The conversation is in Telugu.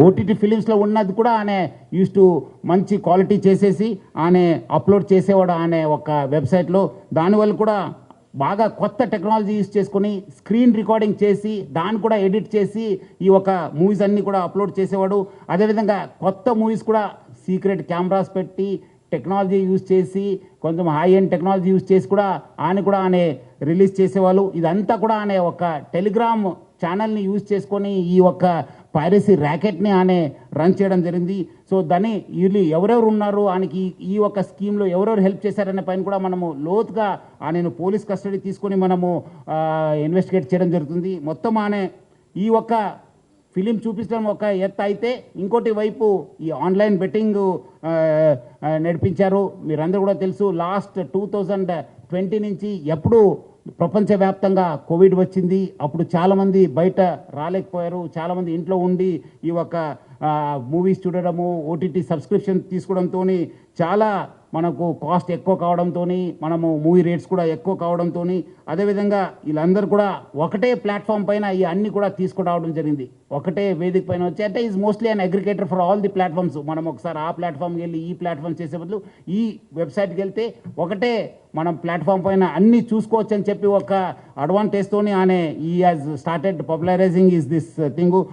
ఓటీటీ ఫిలిమ్స్లో ఉన్నది కూడా ఆయన యూస్ టు మంచి క్వాలిటీ చేసేసి ఆయన అప్లోడ్ చేసేవాడు ఆయన ఒక వెబ్సైట్లో. దానివల్ల కూడా బాగా కొత్త టెక్నాలజీ యూస్ చేసుకొని స్క్రీన్ రికార్డింగ్ చేసి దాన్ని కూడా ఎడిట్ చేసి ఈ ఒక మూవీస్ అన్నీ కూడా అప్లోడ్ చేసేవాడు. అదేవిధంగా కొత్త మూవీస్ కూడా సీక్రెట్ కెమెరాస్ పెట్టి టెక్నాలజీ యూజ్ చేసి కొంచెం హై ఎండ్ టెక్నాలజీ యూజ్ చేసి కూడా ఆయన రిలీజ్ చేసేవాళ్ళు. ఇదంతా కూడా ఆయన ఒక టెలిగ్రామ్ ఛానల్ని యూజ్ చేసుకొని ఈ ఒక పైరసీ ర్యాకెట్ని ఆయన రన్ చేయడం జరిగింది. సో దాన్ని వీళ్ళు ఎవరెవరు ఉన్నారు ఆయనకి ఈ ఒక స్కీమ్లో ఎవరెవరు హెల్ప్ చేశారనే పైన కూడా మనము లోతుగా ఆయనను పోలీస్ కస్టడీ తీసుకొని మనము ఇన్వెస్టిగేట్ చేయడం జరుగుతుంది. మొత్తం ఆయన ఈ ఒక ఫిలిం చూపించడం ఒక ఎత్తు అయితే, ఇంకోటి వైపు ఈ ఆన్లైన్ బెట్టింగ్ నడిపించారు. మీరందరూ కూడా తెలుసు, లాస్ట్ 2020 నుంచి ఎప్పుడు ప్రపంచవ్యాప్తంగా కోవిడ్ వచ్చింది. అప్పుడు చాలామంది బయట రాలేకపోయారు. చాలామంది ఇంట్లో ఉండి ఈ ఒక మూవీస్ చూడడము, ఓటీటీ సబ్స్క్రిప్షన్ తీసుకోవడంతో చాలా మనకు కాస్ట్ ఎక్కువ కావడంతో, మనము మూవీ రేట్స్ కూడా ఎక్కువ కావడంతో, అదేవిధంగా వీళ్ళందరూ కూడా ఒకటే ప్లాట్ఫామ్ పైన ఈ అన్ని కూడా తీసుకురావడం జరిగింది. ఒకటే వేదిక పైన వచ్చి అంటే is mostly an aggregator for all the platforms. మనం ఒకసారి ఆ ప్లాట్ఫామ్కి వెళ్ళి ఈ ప్లాట్ఫామ్ చేసే బదులు ఈ వెబ్సైట్కి వెళ్తే ఒకటే మనం ప్లాట్ఫామ్ పైన అన్నీ చూసుకోవచ్చు అని చెప్పి ఒక అడ్వాంటేజ్తోని ఆయన ఈ has started popularising is this thing.